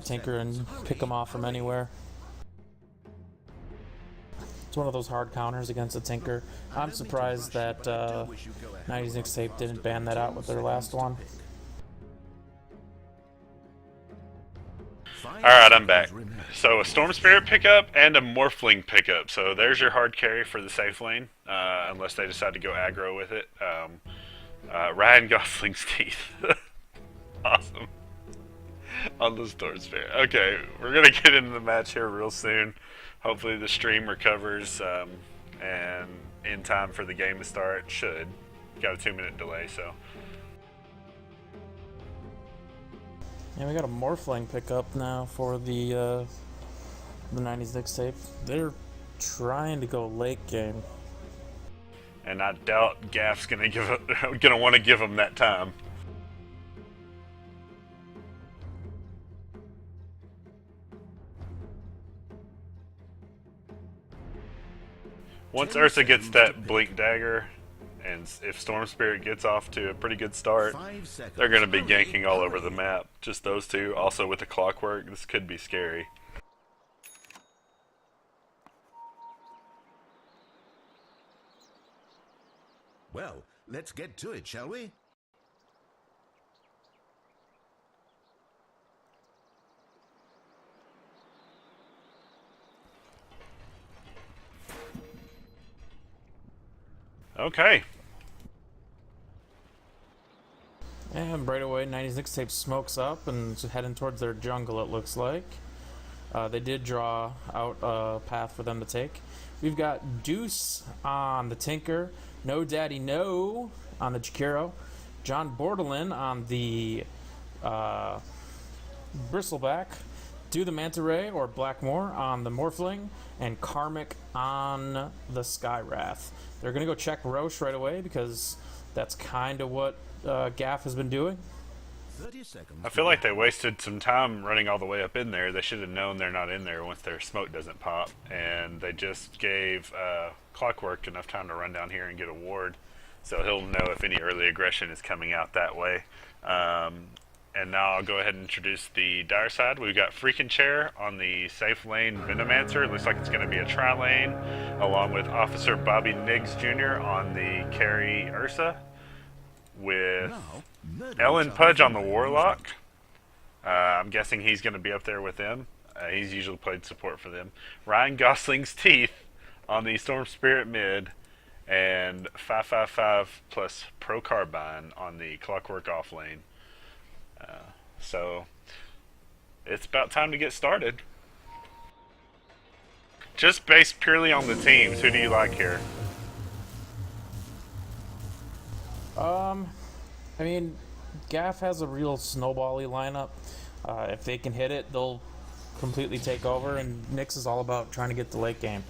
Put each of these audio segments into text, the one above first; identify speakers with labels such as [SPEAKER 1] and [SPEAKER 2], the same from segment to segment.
[SPEAKER 1] Tinker and pick him off from anywhere. It's one of those hard counters against a Tinker. I'm surprised that 90s Mixtape didn't ban that out with their last one.
[SPEAKER 2] Alright, I'm back. So a Storm Spirit pickup and a Morphling pickup. So there's your hard carry for the safe lane, unless they decide to go aggro with it. Ryan Gosling's teeth. Awesome. On the Storm Spirit. Okay, we're going to get into the match here real soon. Hopefully the stream recovers and in time for the game to start. Should. Got a 2-minute delay, so.
[SPEAKER 1] Yeah, we got a Morphling pickup now for the 90s Mixtape. They're trying to go late game.
[SPEAKER 2] And I doubt GAF's gonna want to give them that time. Once Ursa gets that Blink Dagger, and if Storm Spirit gets off to a pretty good start, they're going to be ganking all over the map. Just those two. Also with the Clockwork, this could be scary.
[SPEAKER 3] Well, let's get to it, shall we?
[SPEAKER 2] Okay.
[SPEAKER 1] And right away, 90s Mixtape smokes up and heading towards their jungle, it looks like. They did draw out a path for them to take. We've got Deuce on the Tinker, No Daddy No on the Jakiro, John Bordelin on the Bristleback, Do the Manta Ray or Blackmore on the Morphling, and Karmic on the Skywrath. They're going to go check Roche right away because that's kind of what GAF has been doing.
[SPEAKER 3] 30 seconds.
[SPEAKER 2] I feel like they wasted some time running all the way up in there. They should have known they're not in there once their smoke doesn't pop. And they just gave Clockwork enough time to run down here and get a ward. So he'll know if any early aggression is coming out that way. And now I'll go ahead and introduce the dire side. We've got Freakin' Chair on the safe lane Venomancer. It looks like it's going to be a tri-lane, along with Officer Bobby Niggs Jr. on the carry Ursa, with Ellen Pudge on the Warlock. I'm guessing he's going to be up there with them. He's usually played support for them. Ryan Gosling's Teeth on the Storm Spirit mid, and 555 plus Pro Carbine on the Clockwork off lane. So it's about time to get started. Just based purely on the teams, who do you like here?
[SPEAKER 1] I mean, GAF has a real snowbally lineup. If they can hit it, they'll completely take over, and Nyx is all about trying to get the late game.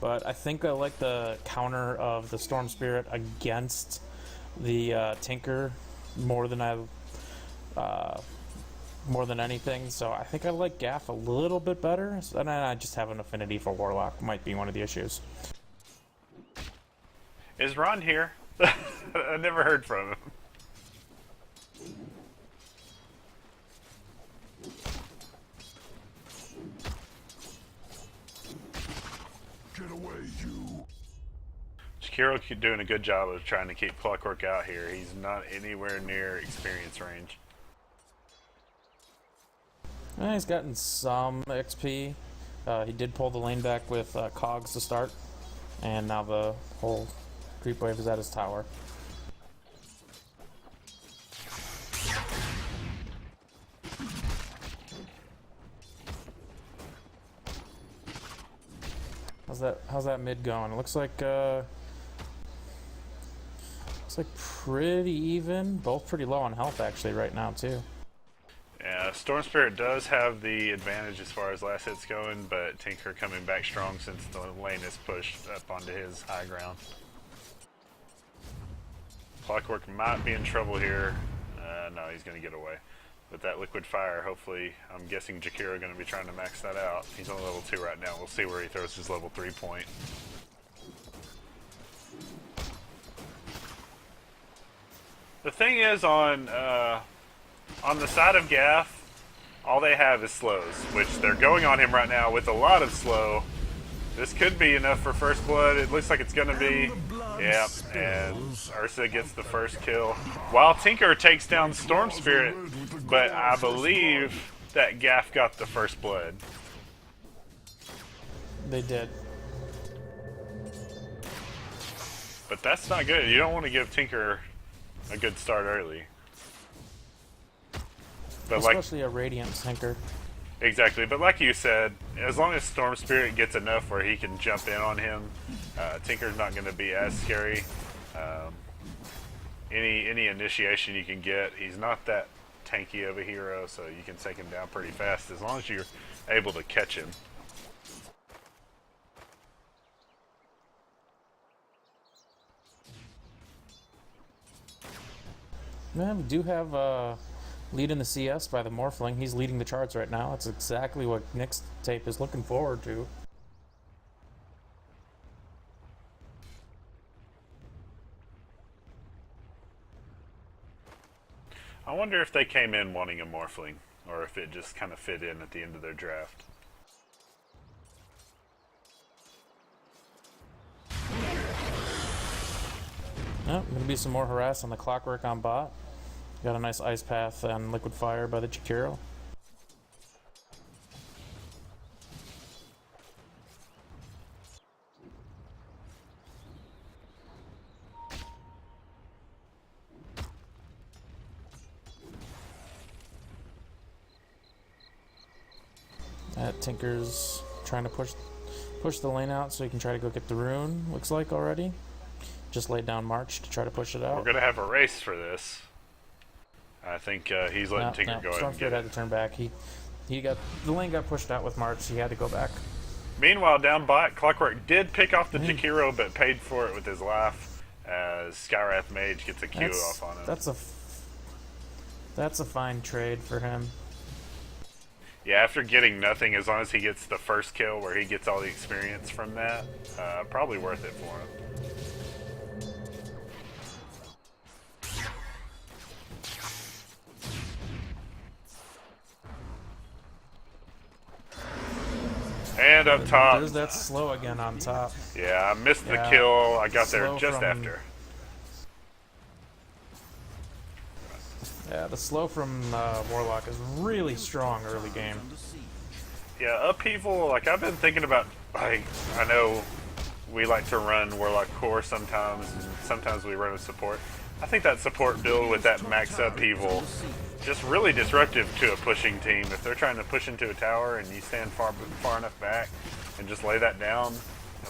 [SPEAKER 1] But I think I like the counter of the Storm Spirit against the Tinker more than anything, so I think I like GAF a little bit better, and I just have an affinity for Warlock. Might be one of the issues.
[SPEAKER 2] Is Ron here? I never heard from him.
[SPEAKER 3] Get away, you.
[SPEAKER 2] Shakiro doing a good job of trying to keep Clockwork out here. He's not anywhere near experience range.
[SPEAKER 1] He's gotten some XP. He did pull the lane back with Cogs to start, and now the whole creep wave is at his tower. How's that mid going? It looks like pretty even. Both pretty low on health actually right now too.
[SPEAKER 2] Yeah, Storm Spirit does have the advantage as far as last hits going, but Tinker coming back strong since the lane is pushed up onto his high ground. Clockwork might be in trouble here. No, he's going to get away. But that Liquid Fire, hopefully, I'm guessing Jakiro going to be trying to max that out. He's on level 2 right now. We'll see where he throws his level 3 point. The thing is on the side of GAF, All they have is slows, which they're going on him right now with a lot of slow. This could be enough for first blood. It looks like it's going to be. Yep, and Ursa gets the first kill. While Tinker takes down Storm Spirit, but I believe that GAF got the first blood.
[SPEAKER 1] They did.
[SPEAKER 2] But that's not good. You don't want to give Tinker a good start early. But
[SPEAKER 1] especially a Radiant Tinker.
[SPEAKER 2] Exactly, but like you said, as long as Storm Spirit gets enough where he can jump in on him, Tinker's not going to be as scary. Any initiation you can get, he's not that tanky of a hero, so you can take him down pretty fast as long as you're able to catch him.
[SPEAKER 1] Man, we do have lead in the CS by the Morphling. He's leading the charts right now. That's exactly what Nick's tape is looking forward to.
[SPEAKER 2] I wonder if they came in wanting a Morphling, or if it just kind of fit in at the end of their draft.
[SPEAKER 1] Oh, gonna be some more harass on the Clockwork on bot. Got a nice Ice Path and Liquid Fire by the Jakiro. Tinker's trying to push the lane out so he can try to go get the rune, looks like already. Just laid down March to try to push it out.
[SPEAKER 2] We're going to have a race for this. I think he's letting Tinker go ahead and get it.
[SPEAKER 1] Had to turn back. The lane got pushed out with March. He had to go back.
[SPEAKER 2] Meanwhile, down bot, Clockwork did pick off the Jakiro, but paid for it with his life as Skywrath Mage gets a Q off on him.
[SPEAKER 1] That's a fine trade for him.
[SPEAKER 2] Yeah, after getting nothing, as long as he gets the first kill where he gets all the experience from that, probably worth it for him. And up top.
[SPEAKER 1] There's that slow again on top.
[SPEAKER 2] Yeah, I missed the kill. I got there just after.
[SPEAKER 1] Yeah, the slow from Warlock is really strong early game.
[SPEAKER 2] Yeah, upheaval, like I've been thinking about, like, I know we like to run Warlock Core sometimes, and sometimes we run with support. I think that support build with that max upheaval, just really disruptive to a pushing team. If they're trying to push into a tower and you stand far enough back and just lay that down,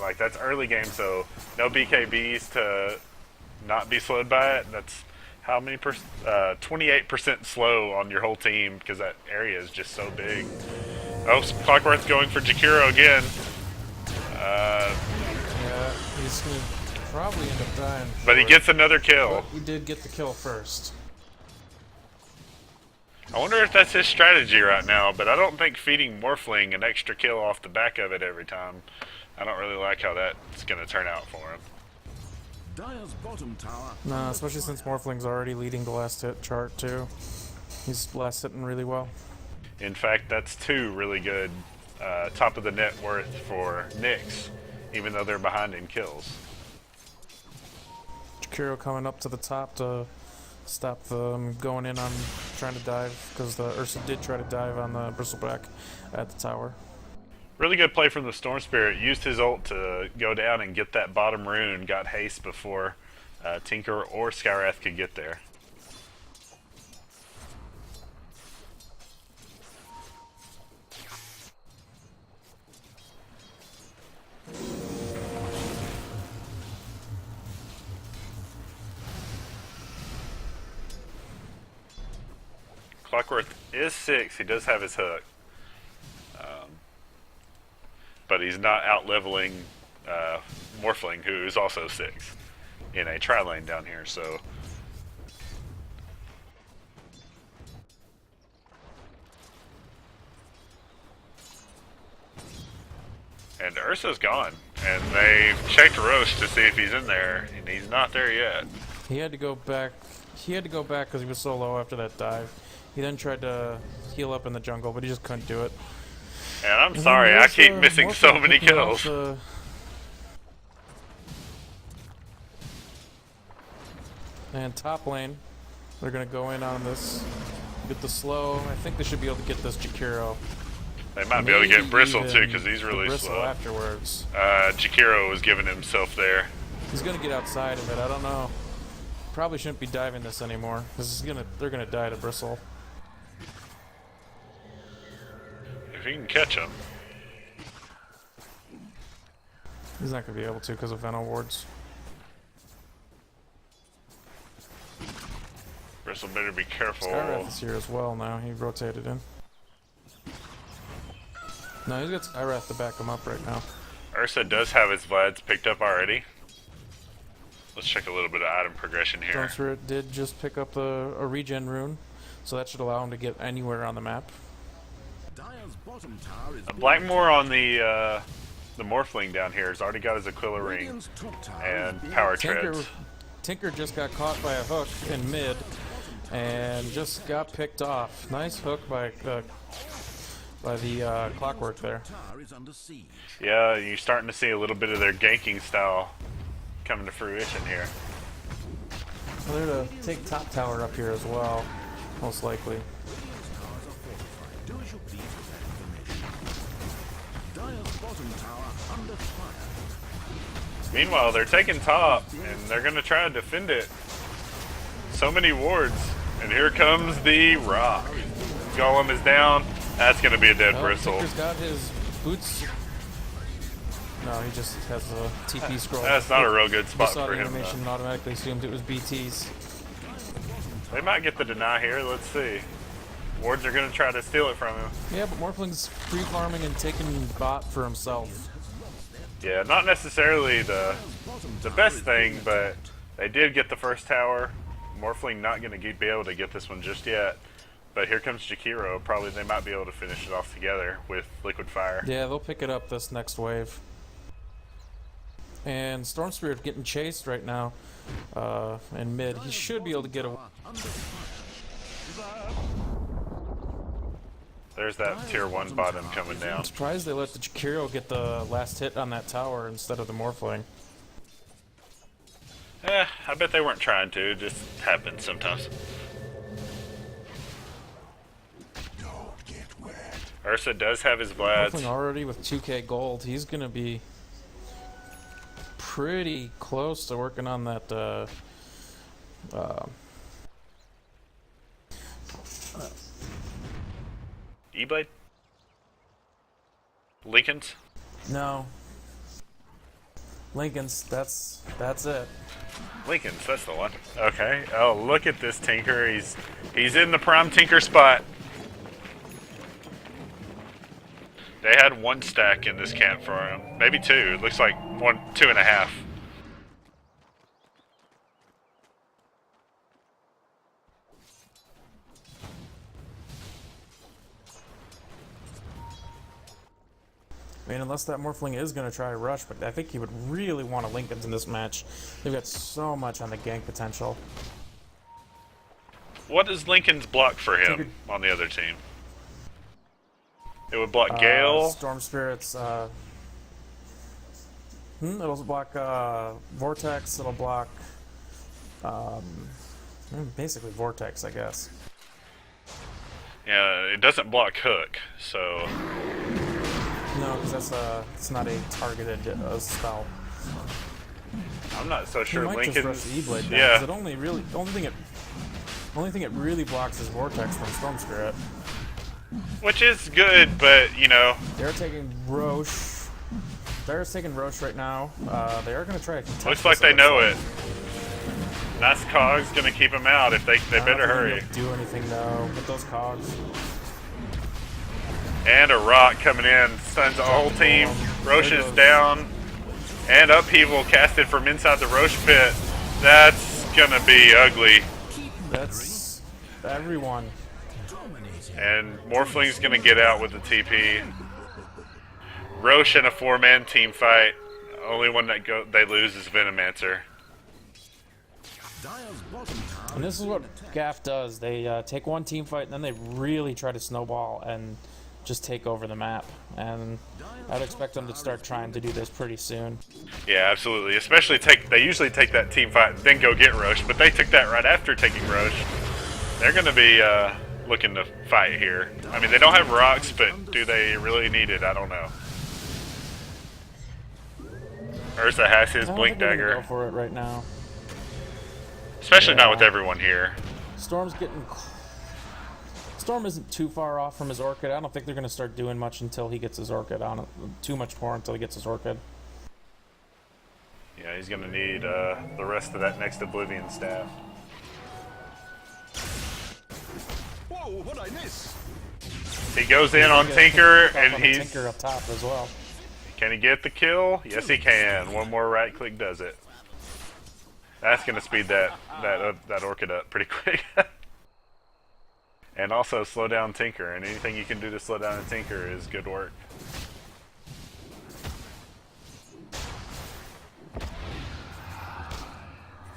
[SPEAKER 2] like that's early game, so no BKBs to not be slowed by it. That's how many 28% slow on your whole team because that area is just so big. Oh, Clockwork's going for Jakiro again.
[SPEAKER 1] Yeah, he's gonna probably end up dying.
[SPEAKER 2] But he gets another kill.
[SPEAKER 1] But he did get the kill first.
[SPEAKER 2] I wonder if that's his strategy right now, but I don't think feeding Morphling an extra kill off the back of it every time. I don't really like how that's going to turn out for him.
[SPEAKER 3] Dire's bottom tower.
[SPEAKER 1] No, especially since Morphling's already leading the last hit chart too. He's last hitting really well.
[SPEAKER 2] In fact, that's two really good top of the net worth for Nyx, even though they're behind in kills.
[SPEAKER 1] Jakiro coming up to the top to stop them going in on trying to dive, because the Ursa did try to dive on the Bristleback at the tower.
[SPEAKER 2] Really good play from the Storm Spirit. Used his ult to go down and get that bottom rune. Got haste before Tinker or Skywrath could get there. Clockwork is 6. He does have his hook. But he's not out-leveling Morphling, who is also 6, in a tri-lane down here, so... And Ursa's gone, and they checked Roche to see if he's in there, and he's not there yet.
[SPEAKER 1] He had to go back. He had to go back because he was so low after that dive. He then tried to heal up in the jungle, but he just couldn't do it.
[SPEAKER 2] And I'm sorry, I keep missing so many kills.
[SPEAKER 1] And top lane, they're gonna go in on this. Get the slow. I think they should be able to get this Jakiro.
[SPEAKER 2] They might be able to get Bristle too, because he's really
[SPEAKER 1] Bristle
[SPEAKER 2] slow.
[SPEAKER 1] Afterwards.
[SPEAKER 2] Jakiro was giving himself there.
[SPEAKER 1] He's gonna get outside of it. I don't know. Probably shouldn't be diving this anymore. This is they're gonna die to Bristle.
[SPEAKER 2] If he can catch him.
[SPEAKER 1] He's not gonna be able to because of Venom wards.
[SPEAKER 2] Bristle better be careful.
[SPEAKER 1] Skywrath is here as well now. He rotated in. No, he's got Skywrath to back him up right now.
[SPEAKER 2] Ursa does have his Vlads picked up already. Let's check a little bit of item progression here.
[SPEAKER 1] Storm Spirit did just pick up a regen rune, so that should allow him to get anywhere on the map.
[SPEAKER 3] Dire's bottom tower is
[SPEAKER 2] Blackmore on the Morphling down here has already got his Aquila ring
[SPEAKER 3] Radiant's top tower
[SPEAKER 2] and
[SPEAKER 3] is
[SPEAKER 2] power
[SPEAKER 1] Tinker,
[SPEAKER 2] treads.
[SPEAKER 1] Tinker just got caught by a hook in mid, and just got picked off. Nice hook by the Clockwork there.
[SPEAKER 3] tower is under siege.
[SPEAKER 2] Yeah, you're starting to see a little bit of their ganking style coming to fruition here.
[SPEAKER 1] Well, they're to take top tower up here as well, most likely.
[SPEAKER 3] Radiant's towers are fortified. Do as you please with that information. Dire's bottom tower under fire.
[SPEAKER 2] Meanwhile, they're taking top, and they're going to try to defend it. So many wards, and here comes the rock. Golem is down. That's going to be a dead Bristle.
[SPEAKER 1] Tinker's got his boots. No, he just has a TP scroll.
[SPEAKER 2] That's not a real good spot
[SPEAKER 1] Just saw
[SPEAKER 2] for
[SPEAKER 1] the
[SPEAKER 2] him,
[SPEAKER 1] animation and automatically assumed it was BT's.
[SPEAKER 2] They might get the deny here. Let's see. Wards are going to try to steal it from him.
[SPEAKER 1] Yeah, but Morphling's free farming and taking bot for himself.
[SPEAKER 2] Yeah, not necessarily the best thing, but they did get the first tower. Morphling not going to be able to get this one just yet. But here comes Jakiro. Probably they might be able to finish it off together with Liquid Fire.
[SPEAKER 1] Yeah, they'll pick it up this next wave. And Storm Spirit getting chased right now in mid. He should be able to get away.
[SPEAKER 2] There's that tier 1 bottom coming down.
[SPEAKER 1] I'm surprised they let the Jakiro get the last hit on that tower instead of the Morphling.
[SPEAKER 2] I bet they weren't trying to. It just happens sometimes. Ursa does have his
[SPEAKER 1] Morphling
[SPEAKER 2] Vlads.
[SPEAKER 1] already with 2k gold. He's going to be pretty close to working on that
[SPEAKER 2] E-Blade? Lincoln's?
[SPEAKER 1] No. Lincoln's, that's it.
[SPEAKER 2] Lincoln's, that's the one. Okay. Oh, look at this Tinker. He's in the prime Tinker spot. They had one stack in this camp for him. Maybe two. It looks like 2.5.
[SPEAKER 1] I mean, unless that Morphling is going to try a rush, but I think he would really want a Lincoln's in this match. They've got so much on the gank potential.
[SPEAKER 2] What does Lincoln's block for him on the other team? It would block Gale.
[SPEAKER 1] Storm Spirits. It'll block Vortex. It'll block basically Vortex, I guess.
[SPEAKER 2] Yeah, it doesn't block Hook, so...
[SPEAKER 1] No, because it's not a targeted spell.
[SPEAKER 2] I'm not so sure
[SPEAKER 1] He might
[SPEAKER 2] Lincoln's...
[SPEAKER 1] just rush E-Blade now,
[SPEAKER 2] yeah.
[SPEAKER 1] 'cause it only thing it really blocks is Vortex from Storm Spirit.
[SPEAKER 2] Which is good, but, you know...
[SPEAKER 1] They're taking Roche. They're taking Roche right now. They are going to try to contest
[SPEAKER 2] Looks like
[SPEAKER 1] this,
[SPEAKER 2] they know
[SPEAKER 1] like.
[SPEAKER 2] it. That's Cog's gonna keep him out if they better hurry.
[SPEAKER 1] Do anything though with those cogs.
[SPEAKER 2] And a rock coming in, stuns the whole team. Roche is down, and upheaval casted from inside the Roche pit. That's gonna be ugly.
[SPEAKER 1] That's everyone.
[SPEAKER 2] And Morphling's gonna get out with the TP. Roche in a 4-man team fight. Only one that they lose is Venomancer.
[SPEAKER 1] And this is what GAF does. They take one team fight and then they really try to snowball and just take over the map. And I'd expect them to start trying to do this pretty soon.
[SPEAKER 2] Yeah, absolutely. Especially they usually take that team fight and then go get Roche, but they took that right after taking Roche. They're going to be looking to fight here. I mean, they don't have rocks, but do they really need it? I don't know. Ursa has his blink dagger.
[SPEAKER 1] Go for it right now.
[SPEAKER 2] Especially not with everyone here.
[SPEAKER 1] Storm isn't too far off from his Orchid. I don't think they're going to start doing much until he gets his Orchid on it. Too much more until he gets his Orchid.
[SPEAKER 2] Yeah, he's going to need the rest of that next Oblivion staff.
[SPEAKER 3] Whoa, what'd I miss?
[SPEAKER 2] He goes in on Tinker, and
[SPEAKER 1] on
[SPEAKER 2] he's...
[SPEAKER 1] Tinker up top as well.
[SPEAKER 2] Can he get the kill? Yes, he can. One more right click does it. That's going to speed that Orchid up pretty quick. And also slow down Tinker, and anything you can do to slow down a Tinker is good work.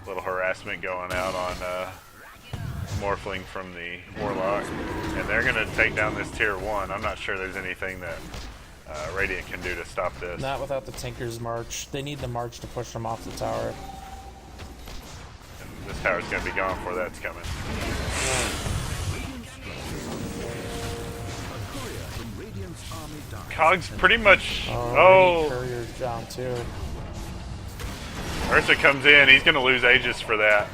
[SPEAKER 2] Little harassment going out on Morphling from the Warlock. And they're going to take down this tier 1. I'm not sure there's anything that Radiant can do to stop this.
[SPEAKER 1] Not without the Tinker's March. They need the March to push them off the tower.
[SPEAKER 2] And this tower's going to be gone before that's coming. Cog's pretty much... Oh!
[SPEAKER 1] Courier's down too.
[SPEAKER 2] Ursa comes in, he's going to lose Aegis for that.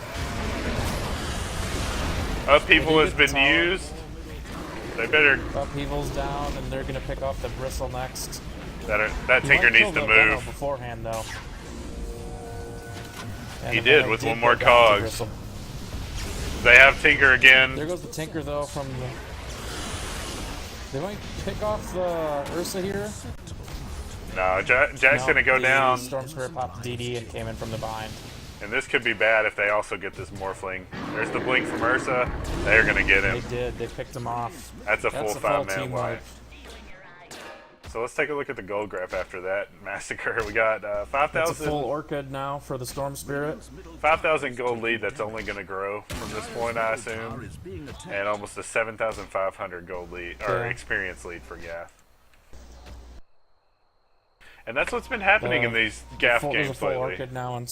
[SPEAKER 2] Upheaval has been used. They better...
[SPEAKER 1] Upheaval's down, and they're going to pick off the Bristle next.
[SPEAKER 2] That Tinker needs to move.
[SPEAKER 1] Beforehand, though. And
[SPEAKER 2] He did with one more Cogs.
[SPEAKER 1] The
[SPEAKER 2] They have Tinker again.
[SPEAKER 1] there goes the Tinker, though, from the... They might pick off the Ursa here.
[SPEAKER 2] No, Jack's going to go down.
[SPEAKER 1] Storm Spirit popped DD and came in from the bind.
[SPEAKER 2] And this could be bad if they also get this Morphling. There's the blink from Ursa. They're going to get him.
[SPEAKER 1] They did. They picked him off.
[SPEAKER 2] That's a full 5-man
[SPEAKER 1] team
[SPEAKER 2] wipe. So let's take a look at the gold graph after that massacre. We got
[SPEAKER 1] It's a
[SPEAKER 2] 5,000
[SPEAKER 1] full Orchid now for the Storm Spirit.
[SPEAKER 2] 5,000 gold lead that's only going to grow from this point, I assume. And almost a 7,500 gold lead, or experience lead for GAF. And that's what's been happening in these GAF
[SPEAKER 1] There's a
[SPEAKER 2] games
[SPEAKER 1] full
[SPEAKER 2] lately.
[SPEAKER 1] Orchid now on...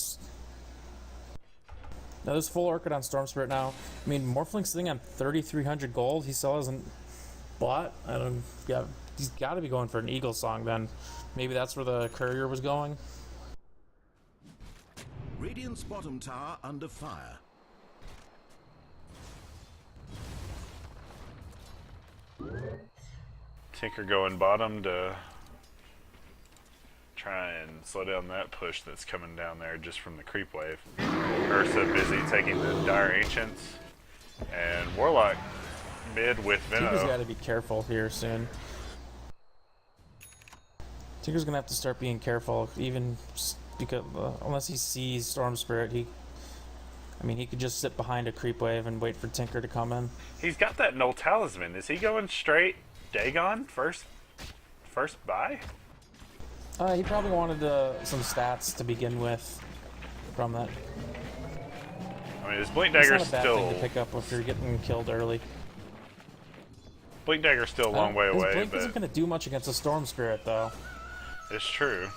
[SPEAKER 1] Now there's full Orchid on Storm Spirit now. I mean, Morphling's sitting on 3,300 gold. He still hasn't bought. I don't... Yeah, he's got to be going for an Eagle Song then. Maybe that's where the Courier was going.
[SPEAKER 3] Radiant's bottom tower under fire.
[SPEAKER 2] Tinker going bottom to try and slow down that push that's coming down there just from the creep wave. Ursa busy taking the Dire Ancients. And Warlock mid with
[SPEAKER 1] Tinker's
[SPEAKER 2] Veno.
[SPEAKER 1] got to be careful here soon. Tinker's going to have to start being careful, even because unless he sees Storm Spirit, he could just sit behind a creep wave and wait for Tinker to come in.
[SPEAKER 2] He's got that Null Talisman. Is he going straight Dagon first buy?
[SPEAKER 1] He probably wanted some stats to begin with from that.
[SPEAKER 2] I mean, his Blink
[SPEAKER 1] It's
[SPEAKER 2] Dagger's
[SPEAKER 1] not a bad
[SPEAKER 2] still...
[SPEAKER 1] thing to pick up if you're getting killed early.
[SPEAKER 2] Blink Dagger's still a long way
[SPEAKER 1] His
[SPEAKER 2] away,
[SPEAKER 1] Blink
[SPEAKER 2] but
[SPEAKER 1] isn't going to do much against a Storm Spirit, though.
[SPEAKER 2] it's true.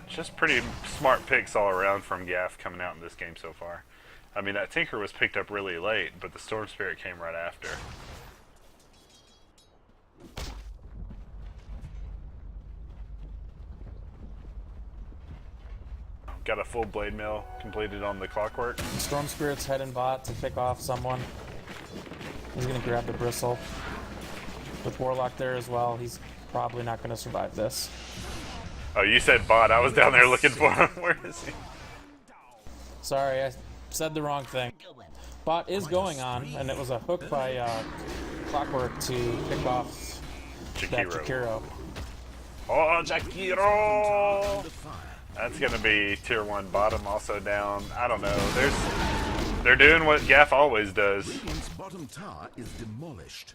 [SPEAKER 2] Just pretty smart picks all around from GAF coming out in this game so far. I mean, that Tinker was picked up really late, but the Storm Spirit came right after. Got a full blade mill completed on the Clockwork.
[SPEAKER 1] Storm Spirit's head and bot to pick off someone. He's going to grab the Bristle. With Warlock there as well, he's probably not going to survive this.
[SPEAKER 2] Oh, you said bot. I was down there looking for him. Where is he?
[SPEAKER 1] Sorry, I said the wrong thing. Bot is going on, and it was a hook by Clockwork to pick off that Jakiro.
[SPEAKER 2] Oh, Jakiro! That's going to be tier 1 bottom also down. I don't know. They're doing what GAF always does.
[SPEAKER 3] Radiant's bottom tower is demolished.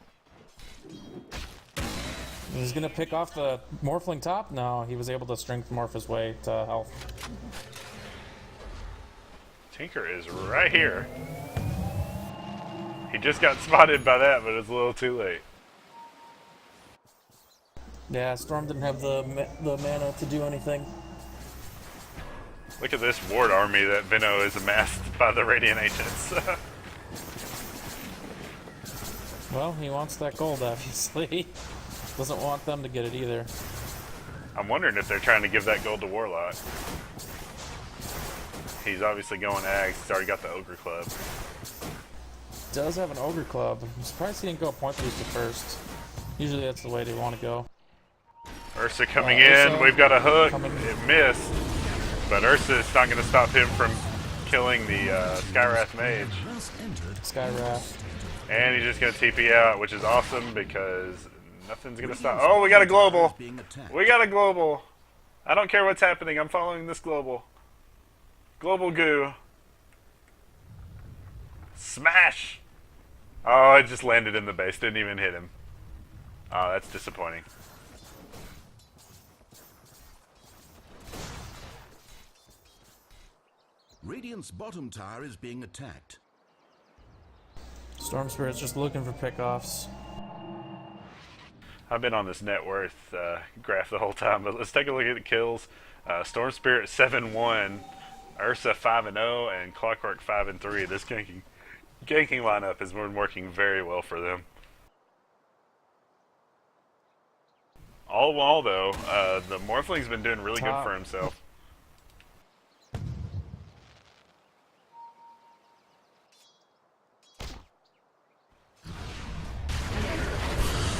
[SPEAKER 1] He's gonna pick off the Morphling top? No, he was able to strength morph his way to health.
[SPEAKER 2] Tinker is right here. He just got spotted by that, but it's a little too late.
[SPEAKER 1] Yeah, Storm didn't have the mana to do anything.
[SPEAKER 2] Look at this ward army that Vino is amassed by the Radiant Ancients.
[SPEAKER 1] Well, he wants that gold, obviously. Doesn't want them to get it either.
[SPEAKER 2] I'm wondering if they're trying to give that gold to Warlock. He's obviously going Ags. He's already got the Ogre Club.
[SPEAKER 1] Does have an Ogre Club. I'm surprised he didn't go point booster first. Usually that's the way they want to go.
[SPEAKER 2] Ursa coming in.
[SPEAKER 1] Ursa
[SPEAKER 2] We've got a hook.
[SPEAKER 1] coming.
[SPEAKER 2] It missed. But Ursa is not going to stop him from killing the Skywrath Mage.
[SPEAKER 1] Skywrath.
[SPEAKER 2] And he's just going to TP out, which is awesome because nothing's going to stop. Oh, we got a global. We got a global. I don't care what's happening. I'm following this global. Global goo. Smash! Oh, it just landed in the base. Didn't even hit him. Oh, that's disappointing.
[SPEAKER 3] Radiant's bottom tower is being attacked.
[SPEAKER 1] Storm Spirit's just looking for pickoffs.
[SPEAKER 2] I've been on this net worth graph the whole time, but let's take a look at the kills. Storm Spirit 7-1, Ursa 5-0, and Clockwork 5-3. This ganking lineup has been working very well for them. All in all, though, the Morphling's been doing really good for himself.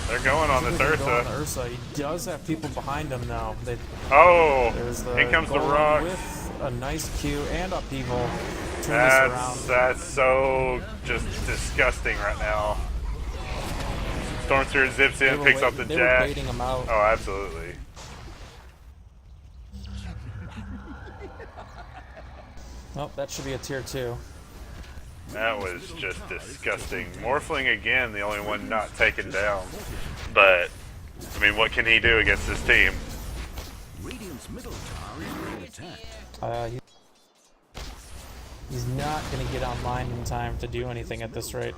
[SPEAKER 2] They're going on this Ursa.
[SPEAKER 1] He does have people behind him now.
[SPEAKER 2] Oh,
[SPEAKER 1] here
[SPEAKER 2] comes the rock.
[SPEAKER 1] With a nice Q and upheaval. Turn this around.
[SPEAKER 2] That's so just disgusting right now. Storm Spirit zips in, picks up the
[SPEAKER 1] They
[SPEAKER 2] jack.
[SPEAKER 1] were baiting him out.
[SPEAKER 2] Oh, absolutely.
[SPEAKER 1] Oh, that should be a tier 2.
[SPEAKER 2] That was just disgusting. Morphling again, the only one not taken down. But, I mean, what can he do against this team?
[SPEAKER 3] Radiant's middle tower is being attacked.
[SPEAKER 1] He's not going to get online in time to do anything at this rate.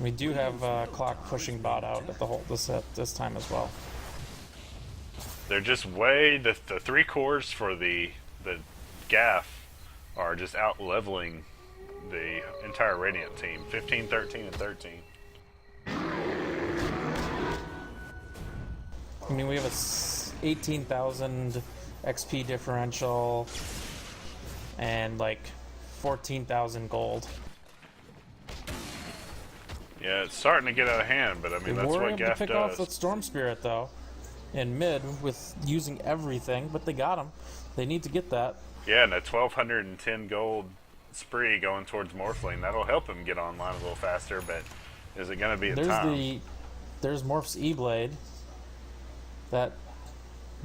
[SPEAKER 1] We do have Clock pushing bot out at the whole this time as well.
[SPEAKER 2] They're just the 3 cores for the GAF are just out leveling the entire Radiant team. 15, 13, and 13.
[SPEAKER 1] I mean, we have a 18,000 XP differential and like 14,000 gold.
[SPEAKER 2] Yeah, it's starting to get out of hand, but I mean, that's what GAF does.
[SPEAKER 1] They were able to pick off with Storm Spirit, though, in mid with using everything, but they got him. They need to get that.
[SPEAKER 2] Yeah, and a 1,210 gold spree going towards Morphling. That'll help him get online a little faster, but is it going to be a time?
[SPEAKER 1] There's Morph's E-Blade that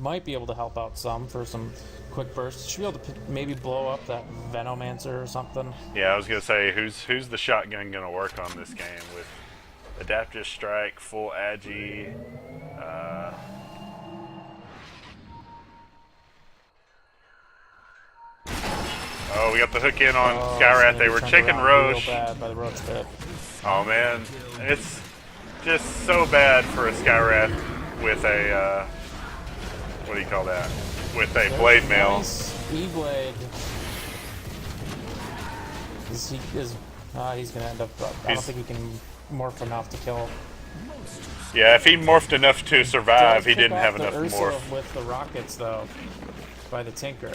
[SPEAKER 1] might be able to help out some for some quick bursts. Should be able to maybe blow up that Venomancer or something.
[SPEAKER 2] Yeah, I was going to say, who's the shotgun going to work on this game with Adaptive Strike, full Agi, oh, we got the hook in on Skywrath. They were checking Roche.
[SPEAKER 1] Bad by the Roche pit.
[SPEAKER 2] Oh man, it's just so bad for a Skywrath with a what do you call that? With a blade mail.
[SPEAKER 1] Nice E-Blade. He's gonna end up. I don't think he can morph enough to kill.
[SPEAKER 2] Yeah, if he morphed enough to survive, he didn't have enough
[SPEAKER 1] Ursa
[SPEAKER 2] morph.
[SPEAKER 1] With the rockets though, by the Tinker.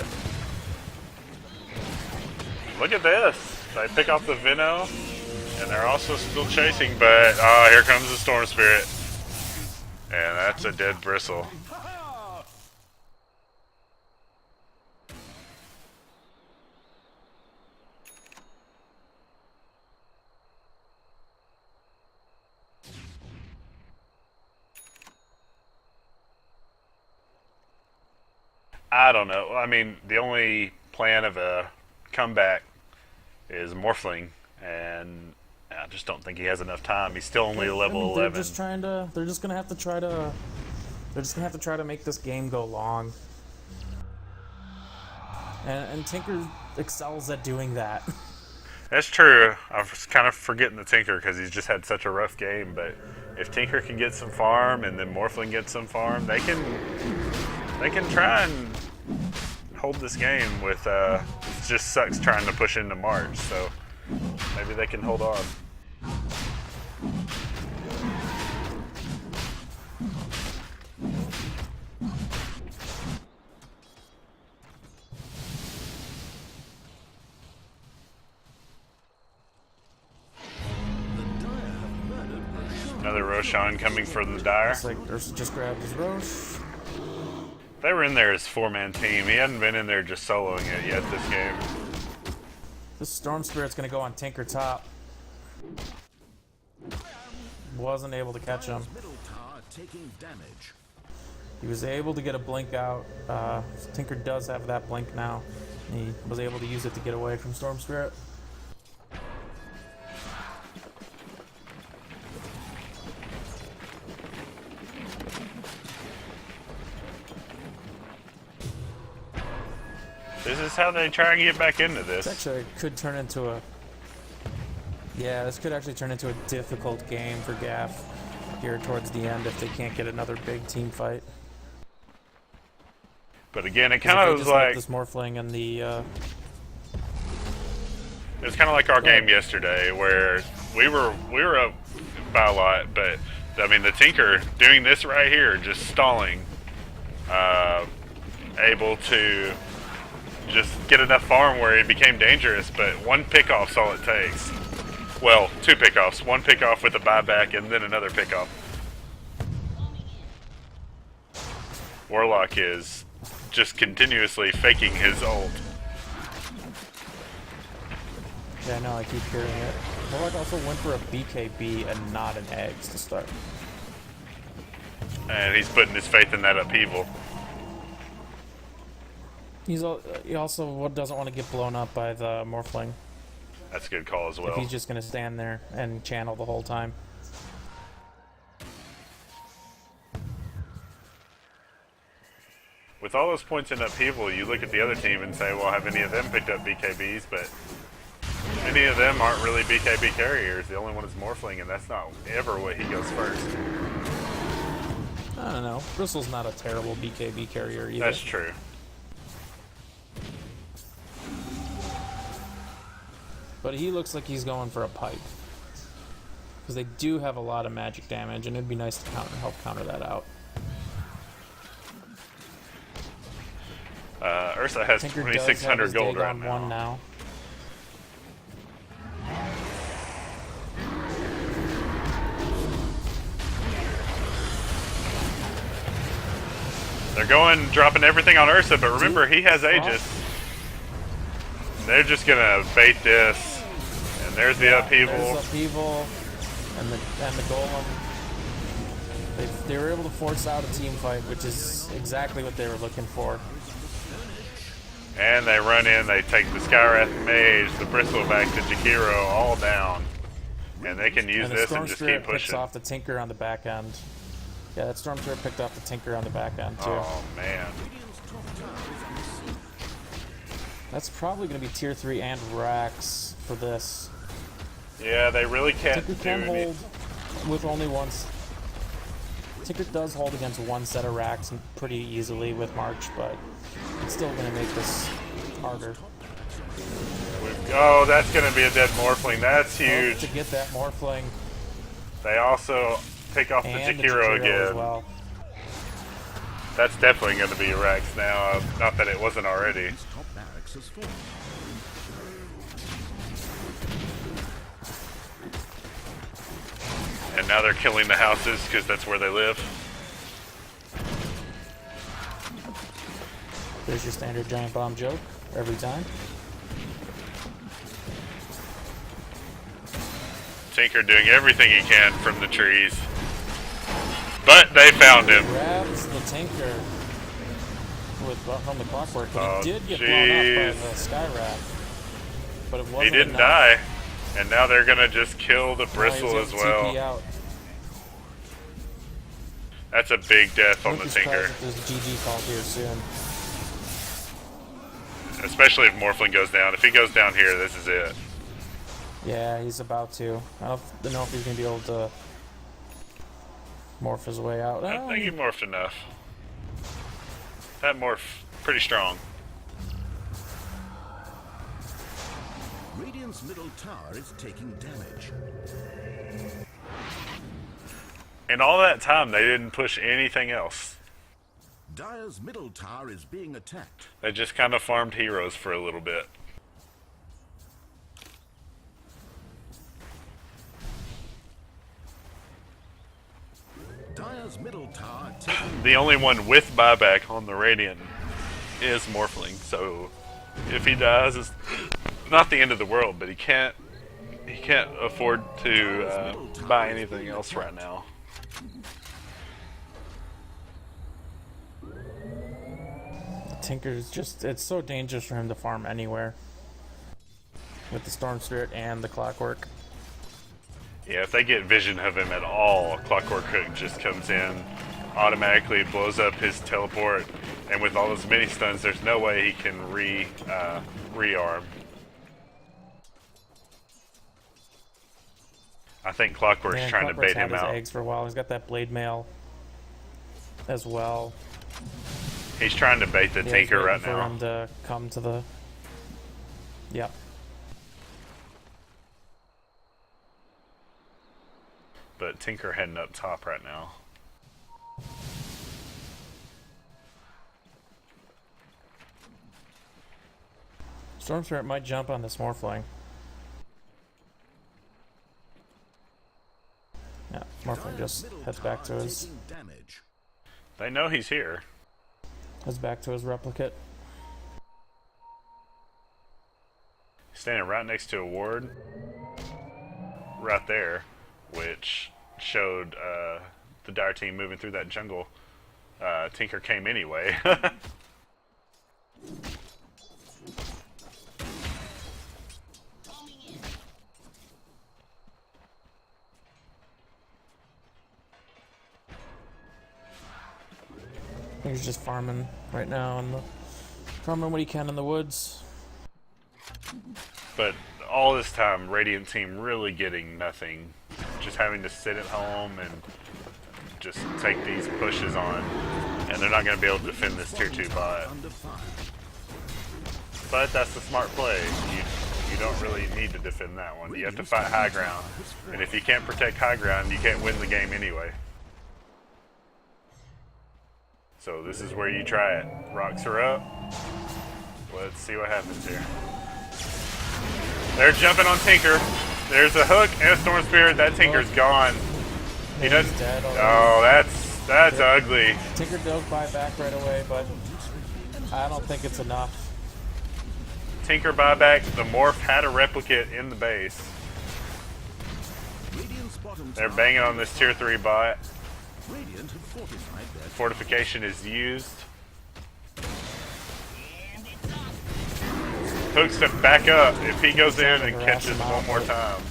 [SPEAKER 2] Look at this. They pick off the Vino, and they're also still chasing, but here comes the Storm Spirit. And that's a dead bristle. I don't know. I mean, the only plan of a comeback is Morphling, and I just don't think he has enough time. He's still only a level
[SPEAKER 1] I mean,
[SPEAKER 2] 11.
[SPEAKER 1] They're just trying to. They're just gonna have to try to. They're just gonna have to try to make this game go long. And Tinker excels at doing that.
[SPEAKER 2] That's true. I was kind of forgetting the Tinker because he's just had such a rough game. But if Tinker can get some farm and then Morphling gets some farm, they can try and hold this game with. It just sucks trying to push into March. So maybe they can hold on. Another Roshan coming from the Dire.
[SPEAKER 1] It's like Ursa just grabbed his Rosh.
[SPEAKER 2] They were in there as 4-man team. He hadn't been in there just soloing it yet this game.
[SPEAKER 1] This Storm Spirit's gonna go on Tinker top. Wasn't able to catch him.
[SPEAKER 3] Middle tower taking damage.
[SPEAKER 1] He was able to get a blink out. Tinker does have that blink now. He was able to use it to get away from Storm Spirit.
[SPEAKER 2] This is how they try and get back into this.
[SPEAKER 1] This actually could turn into a... Yeah, this could actually turn into a difficult game for GAF here towards the end if they can't get another big team fight.
[SPEAKER 2] But again, it kind of was like...
[SPEAKER 1] this Morphling and the...
[SPEAKER 2] It was kind of like our game yesterday where we were up by a lot, but I mean the Tinker doing this right here, just stalling, able to just get enough farm where he became dangerous, but one pickoff's all it takes. Well, 2 pickoffs. 1 pickoff with a buyback and then another pickoff. Warlock is just continuously faking his ult.
[SPEAKER 1] Yeah, I know, I keep hearing it. Warlock also went for a BKB and not an eggs to start.
[SPEAKER 2] And he's putting his faith in that upheaval.
[SPEAKER 1] He also doesn't want to get blown up by the Morphling.
[SPEAKER 2] That's a good call as well.
[SPEAKER 1] If he's just going to stand there and channel the whole time.
[SPEAKER 2] With all those points in upheaval, you look at the other team and say, well, have any of them picked up BKBs? But many of them aren't really BKB carriers. The only one is Morphling, and that's not ever what he goes first.
[SPEAKER 1] I don't know. Bristle's not a terrible BKB carrier either.
[SPEAKER 2] That's true.
[SPEAKER 1] But he looks like he's going for a pipe. Because they do have a lot of magic damage, and it'd be nice to help counter that out.
[SPEAKER 2] Ursa has
[SPEAKER 1] Tinker
[SPEAKER 2] 2,600 gold right now.
[SPEAKER 1] One now.
[SPEAKER 2] They're dropping everything on Ursa, but remember, he has Aegis. They're just gonna bait this. And there's the upheaval.
[SPEAKER 1] There's upheaval, and the golem. They were able to force out a team fight, which is exactly what they were looking for.
[SPEAKER 2] And they run in, they take the Skywrath Mage, the Bristleback to Jakiro, all down. And they can use this and just keep pushing.
[SPEAKER 1] Picks off the Tinker on the back end. Yeah, that Storm Spirit picked off the Tinker on the back end, too.
[SPEAKER 2] Oh, man.
[SPEAKER 1] That's probably going to be Tier 3 and Rax for this.
[SPEAKER 2] Yeah, they really can't
[SPEAKER 1] Tinker
[SPEAKER 2] do
[SPEAKER 1] can
[SPEAKER 2] any...
[SPEAKER 1] hold with only one... Tinker does hold against one set of Rax pretty easily with March, but it's still going to make this harder.
[SPEAKER 2] Oh, that's going to be a dead Morphling. That's huge.
[SPEAKER 1] To get that Morphling.
[SPEAKER 2] They also pick off the Jakiro again.
[SPEAKER 1] As well.
[SPEAKER 2] That's definitely going to be a Rax now. Not that it wasn't already. And now they're killing the houses because that's where they live.
[SPEAKER 1] There's your standard giant bomb joke every time.
[SPEAKER 2] Tinker doing everything he can from the trees. But they found him.
[SPEAKER 1] Grabs the Tinker from the clockwork, but
[SPEAKER 2] Oh,
[SPEAKER 1] he did get blown up by the Skywrath. But it wasn't
[SPEAKER 2] He didn't
[SPEAKER 1] enough.
[SPEAKER 2] die. And now they're gonna just kill the
[SPEAKER 1] Now
[SPEAKER 2] bristle
[SPEAKER 1] he's
[SPEAKER 2] as
[SPEAKER 1] got the TP
[SPEAKER 2] well.
[SPEAKER 1] out.
[SPEAKER 2] That's a big death
[SPEAKER 1] I
[SPEAKER 2] on the
[SPEAKER 1] wouldn't be
[SPEAKER 2] Tinker.
[SPEAKER 1] surprised if there's a GG call here soon.
[SPEAKER 2] Especially if Morphling goes down. If he goes down here, this is it.
[SPEAKER 1] Yeah, he's about to. I don't know if he's gonna be able to morph his way out.
[SPEAKER 2] I think he morphed enough. That morph, pretty strong.
[SPEAKER 3] Radiant's middle tower is taking damage.
[SPEAKER 2] And all that time, they didn't push anything else.
[SPEAKER 3] Dire's middle tower is being attacked.
[SPEAKER 2] They just kind of farmed heroes for a little bit.
[SPEAKER 3] Dire's middle tower taking
[SPEAKER 2] The only one with buyback on the Radiant is Morphling, so if he dies, it's not the end of the world, but he can't afford to buy anything else right now.
[SPEAKER 1] Tinker's just, it's so dangerous for him to farm anywhere. With the Storm Spirit and the Clockwork.
[SPEAKER 2] Yeah, if they get vision of him at all, Clockwork Hook just comes in, automatically blows up his teleport, and with all those mini stuns, there's no way he can rearm. I think Clockwork's
[SPEAKER 1] Man,
[SPEAKER 2] trying to
[SPEAKER 1] Clockwork's
[SPEAKER 2] bait
[SPEAKER 1] had
[SPEAKER 2] him
[SPEAKER 1] his
[SPEAKER 2] out.
[SPEAKER 1] eggs for a while. He's got that blade mail as well.
[SPEAKER 2] He's trying to bait the
[SPEAKER 1] Yeah, he's
[SPEAKER 2] Tinker
[SPEAKER 1] waiting
[SPEAKER 2] right
[SPEAKER 1] for
[SPEAKER 2] now.
[SPEAKER 1] him to come to the... Yep.
[SPEAKER 2] But Tinker heading up top right now.
[SPEAKER 1] Storm Spirit might jump on this Morphling. Yeah, Morphling just heads back to his
[SPEAKER 2] They know he's here.
[SPEAKER 1] replicate.
[SPEAKER 2] Standing right next to a ward. Right there. Which showed the Dire team moving through that jungle. Tinker came anyway.
[SPEAKER 1] He's just farming right now and farming what he can in the woods.
[SPEAKER 2] But all this time, Radiant team really getting nothing. Just having to sit at home and just take these pushes on. And they're not going to be able to defend this tier 2 bot. But that's the smart play. You don't really need to defend that one. You have to fight high ground. And if you can't protect high ground, you can't win the game anyway. So this is where you try it. Rocks are up. Let's see what happens here. They're jumping on Tinker. There's a hook and a Storm Spirit. That Tinker's gone. He doesn't. Oh, that's ugly.
[SPEAKER 1] Tinker does buy back right away, but I don't think it's enough.
[SPEAKER 2] Tinker buyback. The Morph had a replicate in the base. They're banging on this tier 3 bot. Fortification is used. Hooks to back up if he goes in and catches one more time.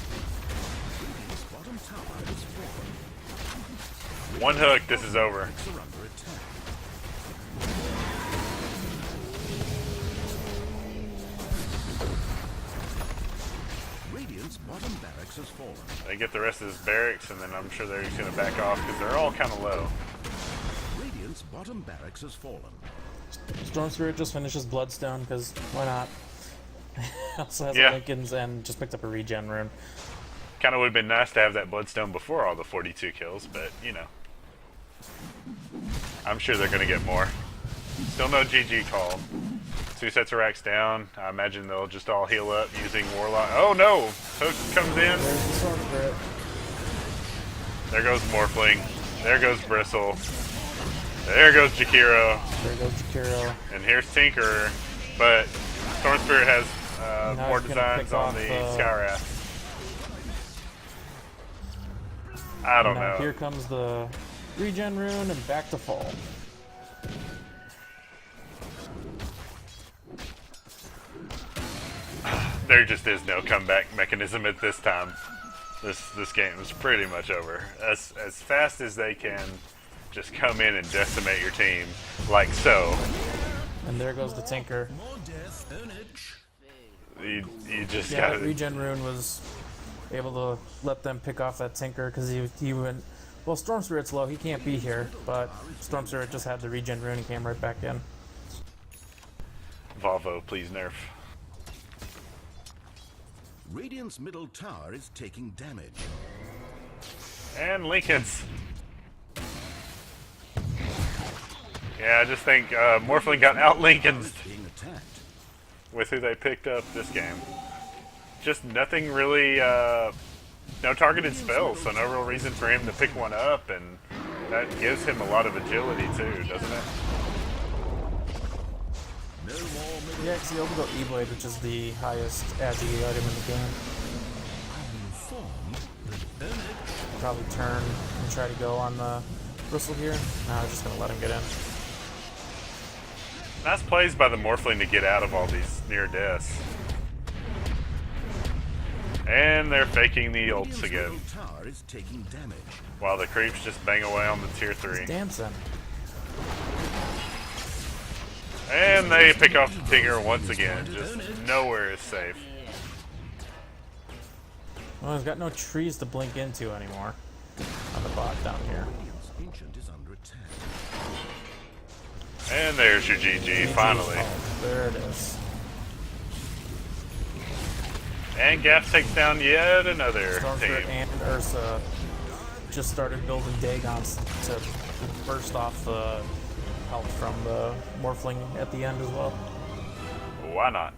[SPEAKER 2] One hook, this is over. They get the rest of his barracks, and then I'm sure they're just going to back off because they're all kind of low.
[SPEAKER 3] Radiant's bottom barracks has fallen.
[SPEAKER 1] Storm Spirit just finishes Bloodstone because why not? Also has
[SPEAKER 2] Yeah.
[SPEAKER 1] Lincoln's and just picked up a regen rune.
[SPEAKER 2] Kind of would have been nice to have that Bloodstone before all the 42 kills, but you know. I'm sure they're going to get more. Still no GG call. 2 sets of racks down. I imagine they'll just all heal up using Warlock. Oh no! Hook comes in.
[SPEAKER 1] There's the Storm Spirit.
[SPEAKER 2] There goes Morphling. There goes Bristle. There goes Jakiro.
[SPEAKER 1] There goes Jakiro.
[SPEAKER 2] And here's Tinker. But Storm Spirit has
[SPEAKER 1] Now
[SPEAKER 2] more
[SPEAKER 1] he's gonna
[SPEAKER 2] designs
[SPEAKER 1] pick
[SPEAKER 2] on
[SPEAKER 1] off,
[SPEAKER 2] the Skywrath. I don't
[SPEAKER 1] Now
[SPEAKER 2] know.
[SPEAKER 1] here comes the regen rune and back to full.
[SPEAKER 2] there just is no comeback mechanism at this time. This game is pretty much over. As fast as they can just come in and decimate your team, like so.
[SPEAKER 1] And there goes the Tinker.
[SPEAKER 2] You just
[SPEAKER 1] Yeah,
[SPEAKER 2] gotta...
[SPEAKER 1] Regen Rune was able to let them pick off that Tinker because he went... Well, Storm Spirit's low. He can't be here, but Storm Spirit just had the Regen Rune and came right back in.
[SPEAKER 2] Volvo, please nerf.
[SPEAKER 3] Radiant's middle tower is taking damage.
[SPEAKER 2] And Lincoln's. Yeah, I just think Morphling got out Lincoln's
[SPEAKER 3] Being attacked.
[SPEAKER 2] with who they picked up this game. Just nothing really, no targeted spells, so no real reason for him to pick one up, and that gives him a lot of agility too, doesn't it?
[SPEAKER 3] No more middle
[SPEAKER 1] Yeah, because he able to go E-Blade, which is the highest agility item in the game.
[SPEAKER 3] informed that
[SPEAKER 1] Probably turn and try to go on the Bristle here. No, I'm just going to let him get in.
[SPEAKER 2] Nice plays by the Morphling to get out of all these near deaths. And they're faking the ults
[SPEAKER 3] Radiant's
[SPEAKER 2] again,
[SPEAKER 3] middle tower is taking damage.
[SPEAKER 2] while the creeps just bang away on the tier 3.
[SPEAKER 1] He's dancing.
[SPEAKER 2] And they pick off the Tinker once again. Just nowhere is safe.
[SPEAKER 1] Well, he's got no trees to blink into anymore on the bot down here.
[SPEAKER 3] Radiant's ancient is under attack.
[SPEAKER 2] And there's your GG, finally.
[SPEAKER 1] Oh, there it is.
[SPEAKER 2] And GAF takes down yet another
[SPEAKER 1] Storm
[SPEAKER 2] team.
[SPEAKER 1] Spirit and Ursa just started building Dagons to burst off the help from the Morphling at the end as well.
[SPEAKER 2] Why not?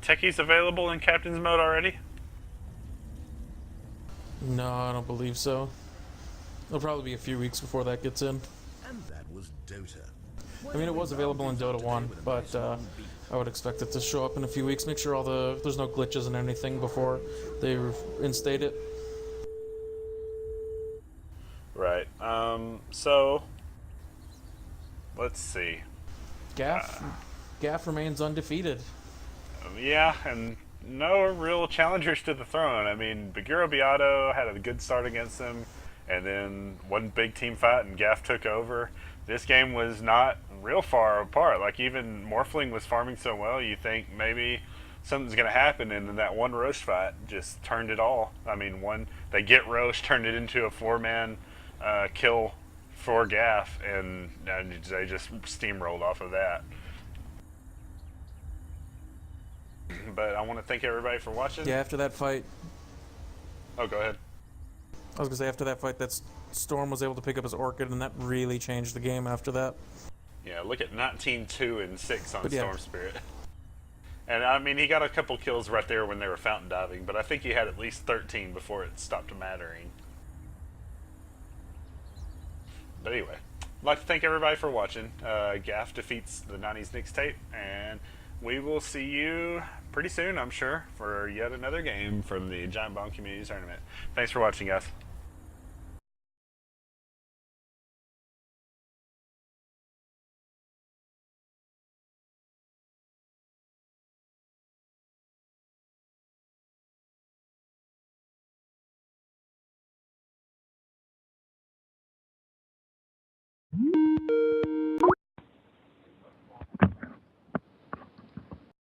[SPEAKER 2] Techie's available in Captain's Mode already?
[SPEAKER 1] No, I don't believe so. It'll probably be a few weeks before that gets in.
[SPEAKER 3] And that was Dota.
[SPEAKER 1] I mean, it was available in Dota 1, but I would expect it to show up in a few weeks. Make sure there's no glitches and anything before they reinstate it.
[SPEAKER 2] Right. So let's see.
[SPEAKER 1] GAF remains undefeated.
[SPEAKER 2] Yeah, and no real challengers to the throne. I mean, Bagheera Beato had a good start against them, and then one big team fight, and GAF took over. This game was not real far apart. Like, even Morphling was farming so well, you think maybe something's going to happen, and then that one Roche fight just turned it all. I mean, they get Roche, turned it into a 4-man kill for GAF, and they just steamrolled off of that. But I want to thank everybody for watching.
[SPEAKER 1] Yeah, after that fight,
[SPEAKER 2] Oh, go ahead.
[SPEAKER 1] I was gonna say after that fight, that Storm was able to pick up his Orchid, and that really changed the game after that.
[SPEAKER 2] Yeah, look at 19-2 and 6 on
[SPEAKER 1] But yeah.
[SPEAKER 2] Storm Spirit. And I mean, he got a couple kills right there when they were fountain diving, but I think he had at least 13 before it stopped mattering. But anyway, I'd like to thank everybody for watching. GAF defeats the 90s Knicks tape, and we will see you pretty soon, I'm sure, for yet another game from the Giant Bomb Community Tournament. Thanks for watching, guys.